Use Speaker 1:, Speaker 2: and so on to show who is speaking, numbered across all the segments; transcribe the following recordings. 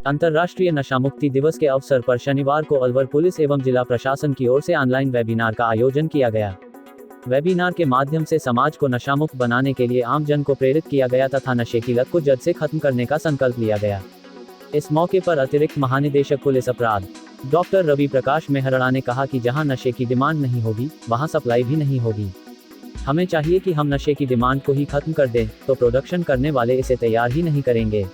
Speaker 1: अंतर्राष्ट्रीय नशा मुक्ति दिवस के अवसर पर शनिवार को अलवर पुलिस एवं जिला प्रशासन की ओर से ऑनलाइन वेबिनार का आयोजन किया गया। वेबिनार के माध्यम से समाज को नशामुक्त बनाने के लिए आम जन को प्रेरित किया गया तथा नशे की लत को जड़ से खत्म करने का संकल्प लिया गया। इस मौके पर अतिरिक्त महानिदेशक पुलिस अपराध डॉक्टर रवि प्रकाश मेहरड़ा ने कहा कि जहां नशे की डिमांड नहीं होगी, वहां सप्लाई भी नहीं होगी। हमें चाहिए कि हम नशे की डिमांड को ही खत्म कर दें, तो प्रोडक्शन करने वाले इसे तैयार ही नहीं करेंगे।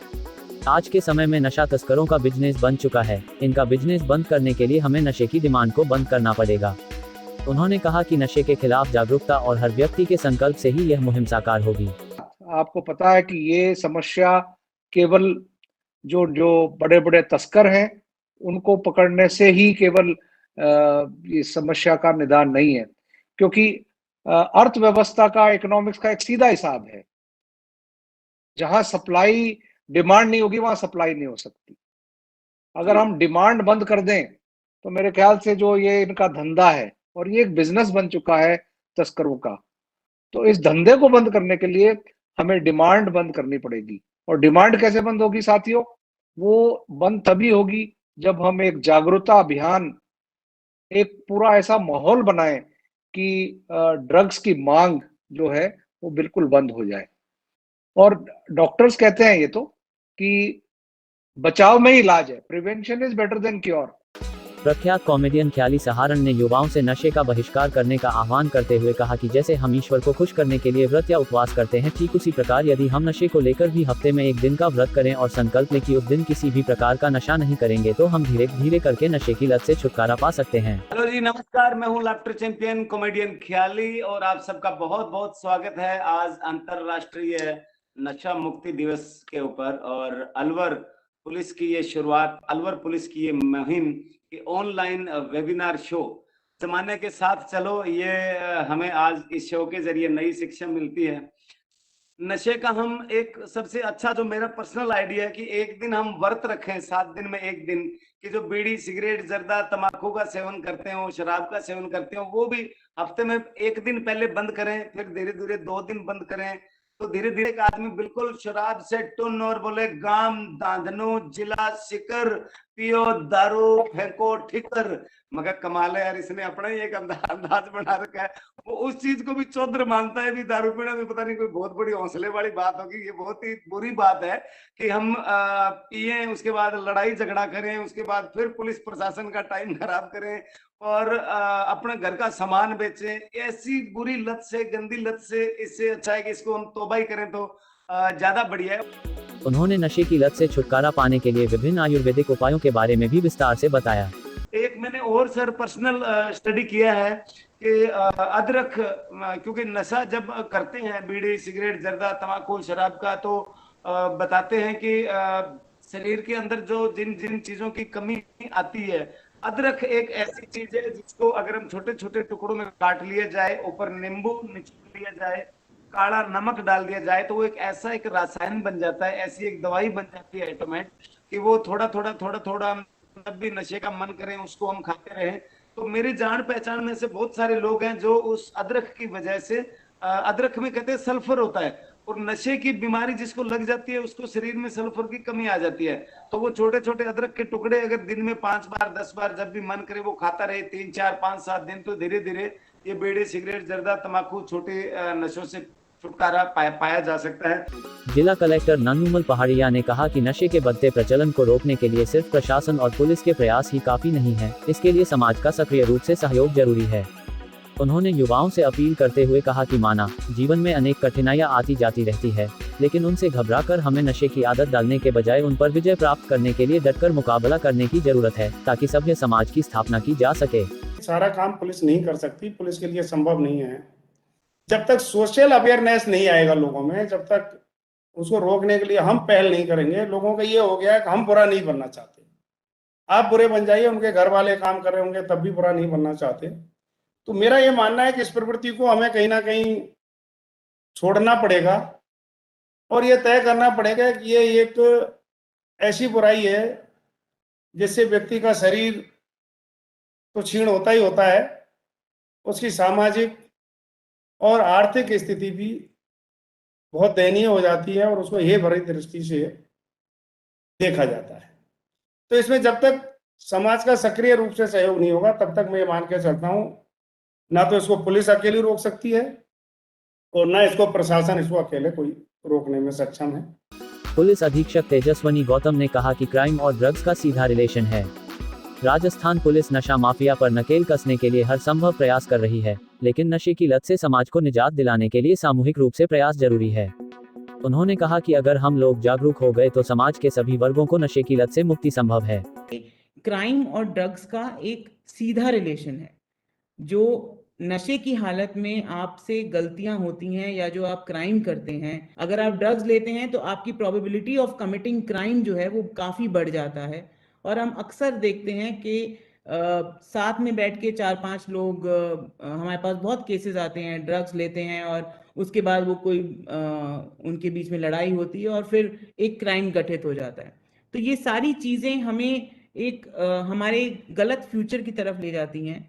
Speaker 1: आज के समय में नशा तस्करों का बिजनेस बन चुका है। इनका बिजनेस बंद करने के लिए हमें नशे की डिमांड को बंद करना पड़ेगा। उन्होंने कहा कि नशे के खिलाफ जागरूकता और हर व्यक्ति के संकल्प से ही यह मुहिम साकार होगी।
Speaker 2: आपको पता है कि ये समस्या केवल जो जो बड़े बड़े तस्कर हैं उनको पकड़ने से ही केवल इस समस्या का निदान नहीं है, क्योंकि अर्थव्यवस्था का, इकोनॉमिक्स का एक सीधा हिसाब है। जहां सप्लाई डिमांड नहीं होगी, वहां सप्लाई नहीं हो सकती। अगर हम डिमांड बंद कर दें तो मेरे ख्याल से जो ये इनका धंधा है, और ये एक बिजनेस बन चुका है तस्करों का, तो इस धंधे को बंद करने के लिए हमें डिमांड बंद करनी पड़ेगी। और डिमांड कैसे बंद होगी साथियों? वो बंद तभी होगी जब हम एक जागरूकता अभियान, एक पूरा ऐसा माहौल बनाएं कि ड्रग्स की मांग जो है वो बिल्कुल बंद हो जाए। और डॉक्टर्स कहते हैं ये तो कि बचाव में ही इलाज है, prevention is better than cure.
Speaker 1: प्रख्यात कॉमेडियन ख्याली सहारण ने युवाओं से नशे का बहिष्कार करने का आह्वान करते हुए कहा कि जैसे हम ईश्वर को खुश करने के लिए व्रत या उपवास करते हैं, ठीक उसी प्रकार यदि हम नशे को लेकर भी हफ्ते में एक दिन का व्रत करें और संकल्प लें कि उस दिन किसी भी प्रकार का नशा नहीं करेंगे, तो हम धीरे धीरे करके नशे की लत से छुटकारा पा सकते हैं।
Speaker 3: हेलो जी, नमस्कार। मैं हूं लाफ्टर चैंपियन कॉमेडियन ख्याली और आप सबका बहुत बहुत स्वागत है आज अंतरराष्ट्रीय नशा मुक्ति दिवस के ऊपर। और अलवर पुलिस की ये शुरुआत, अलवर पुलिस की ये मुहिम कि ऑनलाइन वेबिनार शो जमाने के साथ चलो, ये हमें आज इस शो के जरिए नई शिक्षा मिलती है। नशे का हम एक सबसे अच्छा, जो मेरा पर्सनल आइडिया है कि एक दिन हम व्रत रखें, 7 दिन में एक दिन, कि जो बीड़ी, सिगरेट, जर्दा, तंबाकू का सेवन करते हो, शराब का सेवन करते हो, वो भी हफ्ते में एक दिन पहले बंद करें, फिर धीरे धीरे 2 दिन बंद करें, तो धीरे धीरे एक आदमी बिल्कुल शराब से टुन और बोले गाम दांधनु जिला सिकर पियो दारू फेंको ठिकर। मगर कमाल है यार, इसने अपना ही एक अंदाज बना रखा है। वो उस चीज को भी चौधर मानता है भी दारू पीना भी पता नहीं कोई बहुत बड़ी हौसले वाली बात होगी। ये बहुत ही बुरी बात है कि हम पिए, उसके बाद लड़ाई झगड़ा करें, उसके बाद फिर पुलिस प्रशासन का टाइम खराब करें और अपने घर का सामान बेचें। ऐसी बुरी लत से, गंदी लत से, इससे अच्छा है कि इसको हम तौबा ही करें तो ज्यादा बढ़िया है।
Speaker 1: उन्होंने नशे की लत से छुटकारा पाने के लिए विभिन्न आयुर्वेदिक उपायों के बारे में भी विस्तार से बताया।
Speaker 3: एक मैंने और सर पर्सनल स्टडी किया है कि अदरक, क्योंकि नशा जब करते हैं बीड़ी, सिगरेट, जर्दा, तंबाकू, शराब का, तो बताते हैं कि शरीर के अंदर जो जिन जिन चीजों की कमी आती है, अदरक एक ऐसी चीज है जिसको अगर हम छोटे छोटे टुकड़ों में काट लिया जाए, ऊपर नींबू निचोड़ लिया जाए, काला नमक डाल दिया जाए, तो वो एक ऐसा एक रसायन बन जाता है, ऐसी एक दवाई बन जाती है ऑटोमेट, कि वो थोड़ा थोड़ा थोड़ा थोड़ा जब भी नशे का मन करें उसको हम खाते रहें। तो मेरी जान पहचान में से बहुत सारे लोग हैं जो उस अदरक की वजह से, अदरक में कहते हैं सल्फर होता है, और नशे की बीमारी जिसको लग जाती है उसको शरीर में सल्फर की कमी आ जाती है। तो वो छोटे छोटे अदरक के टुकड़े अगर दिन में 5 बार 10 बार जब भी मन करे वो खाता रहे, 3 4 5 7 दिन, तो धीरे धीरे ये बीड़ी, सिगरेट, जर्दा, तंबाकू, छोटे नशों से छुटकारा पाया जा सकता है।
Speaker 1: जिला कलेक्टर नन्नूमल पहाड़िया ने कहा कि नशे के बढ़ते प्रचलन को रोकने के लिए सिर्फ प्रशासन और पुलिस के प्रयास ही काफी नहीं है, इसके लिए समाज का सक्रिय रूप से सहयोग जरूरी है। उन्होंने युवाओं से अपील करते हुए कहा कि माना जीवन में अनेक कठिनाइयां आती जाती रहती है, लेकिन उनसे घबराकर हमें नशे की आदत डालने के बजाय उन पर विजय प्राप्त करने के लिए डटकर मुकाबला करने की जरूरत है, ताकि सभ्य समाज की स्थापना की जा सके।
Speaker 4: सारा काम पुलिस नहीं कर सकती, पुलिस के लिए संभव नहीं है। जब तक सोशल अवेयरनेस नहीं आएगा लोगों में, जब तक उसको रोकने के लिए हम पहल नहीं करेंगे। लोगों का ये हो गया है कि हम बुरा नहीं बनना चाहते, आप बुरे बन जाइए, उनके घर वाले काम कर रहे होंगे तब भी बुरा नहीं बनना चाहते। तो मेरा ये मानना है कि इस प्रवृत्ति को हमें कहीं ना कहीं छोड़ना पड़ेगा और ये तय करना पड़ेगा कि ये एक ऐसी बुराई है जिससे व्यक्ति का शरीर तो क्षीण होता ही होता है, उसकी सामाजिक और आर्थिक स्थिति भी बहुत दयनीय हो जाती है और उसको ये भरी दृष्टि से देखा जाता है। तो इसमें जब तक समाज का सक्रिय रूप से सहयोग नहीं होगा तब तक मैं ये मान के चलता हूँ ना तो इसको पुलिस अकेली रोक सकती है और ना इसको प्रशासन इसको अकेले कोई रोकने में सक्षम है।
Speaker 1: पुलिस अधीक्षक तेजस्वनी गौतम ने कहा कि क्राइम और ड्रग्स का सीधा रिलेशन है। राजस्थान पुलिस नशा माफिया पर नकेल कसने के लिए हर संभव प्रयास कर रही है, लेकिन नशे की लत से समाज को निजात दिलाने के लिए सामूहिक रूप से प्रयास जरूरी है। उन्होंने कहा कि अगर हम लोग जागरूक हो गए तो समाज के सभी वर्गों को नशे की लत से मुक्ति संभव है।
Speaker 5: क्राइम और ड्रग्स का एक सीधा रिलेशन है। जो नशे की हालत में आपसे गलतियां होती हैं या जो आप क्राइम करते हैं, अगर आप ड्रग्स लेते हैं तो आपकी प्रोबेबिलिटी ऑफ कमिटिंग क्राइम जो है वो काफ़ी बढ़ जाता है। और हम अक्सर देखते हैं कि साथ में बैठ के 4-5 लोग, हमारे पास बहुत केसेस आते हैं, ड्रग्स लेते हैं और उसके बाद वो कोई उनके बीच में लड़ाई होती है और फिर एक क्राइम गठित हो जाता है। तो ये सारी चीज़ें हमें एक हमारे गलत फ्यूचर की तरफ ले जाती हैं।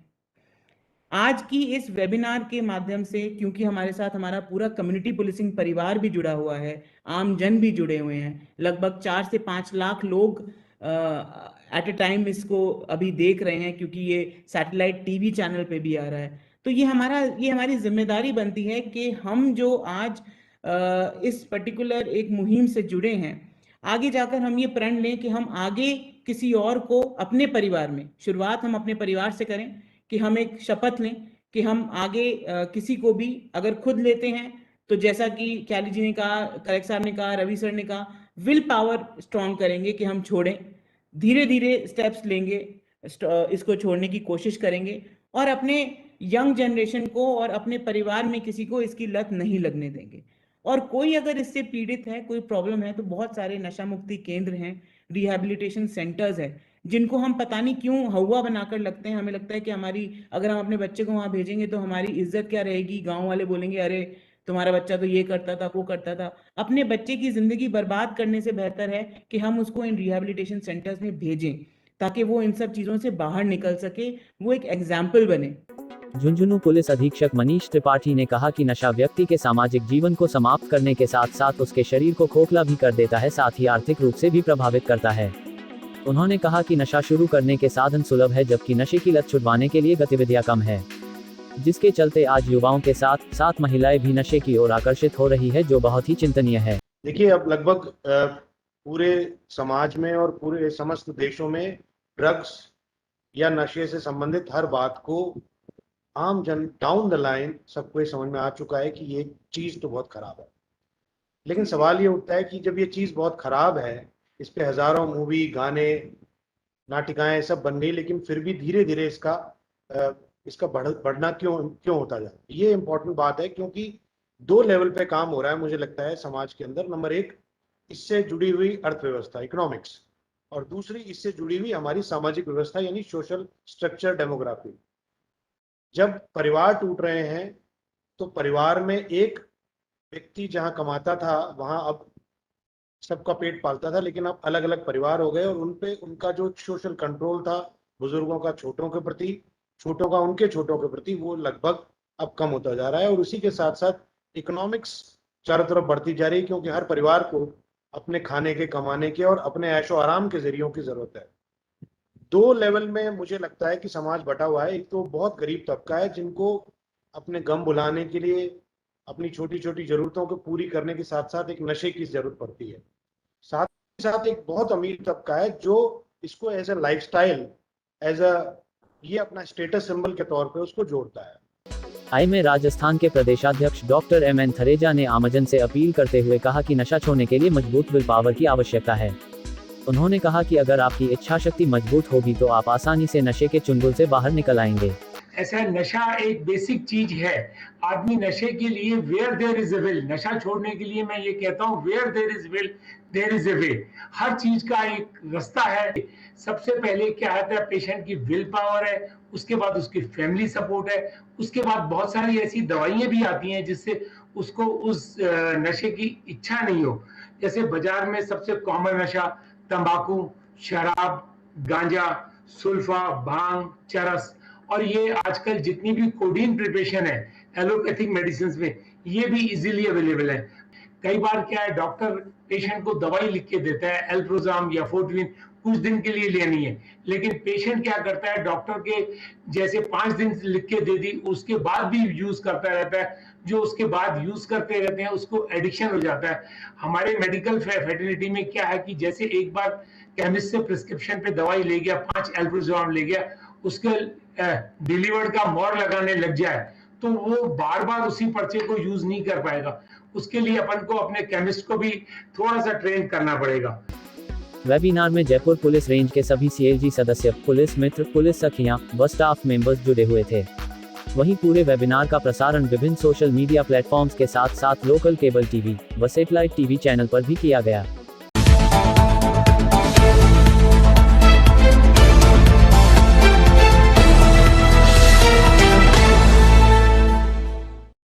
Speaker 5: आज की इस वेबिनार के माध्यम से, क्योंकि हमारे साथ हमारा पूरा कम्युनिटी पुलिसिंग परिवार भी जुड़ा हुआ है, आम जन भी जुड़े हुए हैं, लगभग 4 से 5 लाख लोग एट ए टाइम इसको अभी देख रहे हैं, क्योंकि ये सैटेलाइट टीवी चैनल पे भी आ रहा है। तो ये हमारी जिम्मेदारी बनती है कि हम जो आज इस पर्टिकुलर एक मुहिम से जुड़े हैं, आगे जाकर हम ये प्रण लें कि हम आगे किसी और को अपने परिवार में, शुरुआत हम अपने परिवार से करें, कि हम एक शपथ लें कि हम आगे किसी को भी अगर खुद लेते हैं तो जैसा कि ख्याली जी ने कहा, कलेक्टर साहब ने कहा, रवि सर ने कहा, विल पावर स्ट्रॉन्ग करेंगे कि हम छोड़ें, धीरे धीरे स्टेप्स लेंगे, इसको छोड़ने की कोशिश करेंगे और अपने यंग जनरेशन को और अपने परिवार में किसी को इसकी लत नहीं लगने देंगे। और कोई अगर इससे पीड़ित है, कोई प्रॉब्लम है, तो बहुत सारे नशा मुक्ति केंद्र हैं, रिहैबिलिटेशन सेंटर्स है, जिनको हम पता नहीं क्यों हवा बनाकर लगते हैं। हमें लगता है कि अगर हम अपने बच्चे को वहां भेजेंगे तो हमारी इज्जत क्या रहेगी, गांव वाले बोलेंगे अरे तुम्हारा बच्चा तो ये करता था, वो करता था। अपने बच्चे की जिंदगी बर्बाद करने से बेहतर है कि हम उसको इन रिहैबिलिटेशन सेंटर्स में भेजें, ताकि वो इन सब चीजों से बाहर निकल सके, वो एक एग्जाम्पल बने।
Speaker 1: झुंझुनू पुलिस अधीक्षक मनीष त्रिपाठी ने कहा कि नशा व्यक्ति के सामाजिक जीवन को समाप्त करने के साथ साथ उसके शरीर को खोखला भी कर देता है, साथ ही आर्थिक रूप से भी प्रभावित करता है। उन्होंने कहा कि नशा शुरू करने के साधन सुलभ है, जबकि नशे की लत छुड़वाने के लिए गतिविधियां कम है, जिसके चलते आज युवाओं के साथ साथ महिलाएं भी नशे की ओर आकर्षित हो रही है, जो बहुत ही चिंतनीय है।
Speaker 6: देखिए, अब लगभग पूरे समाज में और पूरे समस्त देशों में ड्रग्स या नशे से संबंधित हर बात को आम जन डाउन द लाइन सबको समझ में आ चुका है कि ये चीज तो बहुत खराब है। लेकिन सवाल ये उठता है कि जब ये चीज बहुत खराब है, इस पे हजारों मूवी, गाने, नाटिकाएं सब बन गई, लेकिन फिर भी धीरे धीरे इसका बढ़ना क्यों होता जा रहा है। ये इंपॉर्टेंट बात है, क्योंकि 2 लेवल पे काम हो रहा है मुझे लगता है समाज के अंदर। नंबर 1, इससे जुड़ी हुई अर्थव्यवस्था, इकोनॉमिक्स, और दूसरी इससे जुड़ी हुई हमारी सामाजिक व्यवस्था यानी सोशल स्ट्रक्चर, डेमोग्राफी। जब परिवार टूट रहे हैं तो परिवार में एक व्यक्ति जहां कमाता था वहां अब सबका पेट पालता था, लेकिन अब अलग अलग परिवार हो गए और उनपे उनका जो सोशल कंट्रोल था बुजुर्गों का छोटों के प्रति, छोटों का उनके छोटों के प्रति, वो लगभग अब कम होता जा रहा है। और उसी के साथ साथ इकोनॉमिक्स चारों तरफ बढ़ती जा रही है, क्योंकि हर परिवार को अपने खाने के, कमाने के और अपने ऐशो आराम के जरियों की जरूरत है। 2 लेवल में मुझे लगता है कि समाज बटा हुआ है। एक तो बहुत गरीब तबका है जिनको अपने गम भुलाने के लिए, अपनी छोटी छोटी जरूरतों को पूरी करने के साथ साथ एक नशे की जरूरत पड़ती है। साथ ही साथ एक बहुत अमीर तबका है जो इसको एज अ लाइफस्टाइल, ये अपना स्टेटस सिंबल के तौर पे उसको जोड़ता है।
Speaker 1: आई में राजस्थान के प्रदेशाध्यक्ष डॉक्टर M.N. थरेजा ने आमजन से अपील करते हुए कहा कि नशा छोड़ने के लिए मजबूत विल पावर की आवश्यकता है। उन्होंने कहा कि अगर आपकी इच्छा शक्ति मजबूत होगी तो आप आसानी से नशे के चुंगल से बाहर निकल आएंगे।
Speaker 7: ऐसा नशा एक बेसिक चीज है। आदमी नशे के लिए where there is a will, नशा छोड़ने के लिए मैं ये कहता हूँ where there is will there is a way. हर चीज का एक रास्ता है। सबसे पहले क्या आता है, पेशेंट की विल पावर है, उसके बाद उसकी फैमिली सपोर्ट है, उसके बाद बहुत सारी ऐसी दवाइयां भी आती हैं जिससे उसको उस नशे की इच्छा नहीं हो। जैसे बाजार में सबसे कॉमन नशा तंबाकू, शराब, गांजा, सुल्फा, भांग, चरस, और ये आजकल जितनी भी कोडीन प्रिपरेशन है एलोपैथिक मेडिसिन में, ये भी इजीली अवेलेबल है। कई बार क्या है, डॉक्टर पेशेंट को दवाई लिख के देता है, एल्प्रोजाम या फोर्टिलिन, कुछ दिन के लिए लेनी है। लेकिन पेशेंट क्या करता है, डॉक्टर के जैसे 5 दिन लिख के दे दी, उसके बाद भी यूज करता रहता है। जो उसके बाद यूज करते रहते हैं उसको एडिक्शन हो जाता है। हमारे मेडिकल फैटर्निटी में क्या है कि जैसे एक बार केमिस्ट से प्रिस्क्रिप्शन पे दवाई ले गया, 5 एल्प्रोजोल ले गया, उसके डिलीवर्ड का मोहर लगाने लग जाए तो वो बार बार उसी पर्चे को यूज नहीं कर पाएगा। उसके लिए अपन को अपने केमिस्ट को भी थोड़ा सा ट्रेन करना पड़ेगा।
Speaker 1: वेबिनार में जयपुर पुलिस रेंज के सभी सीएलजी सदस्य, पुलिस मित्र, पुलिस सखियां व स्टाफ मेंबर्स जुड़े हुए थे। वहीं पूरे वेबिनार का प्रसारण विभिन्न सोशल मीडिया प्लेटफॉर्म्स के साथ साथ लोकल केबल टीवी व सैटेलाइट टीवी चैनल पर भी किया गया।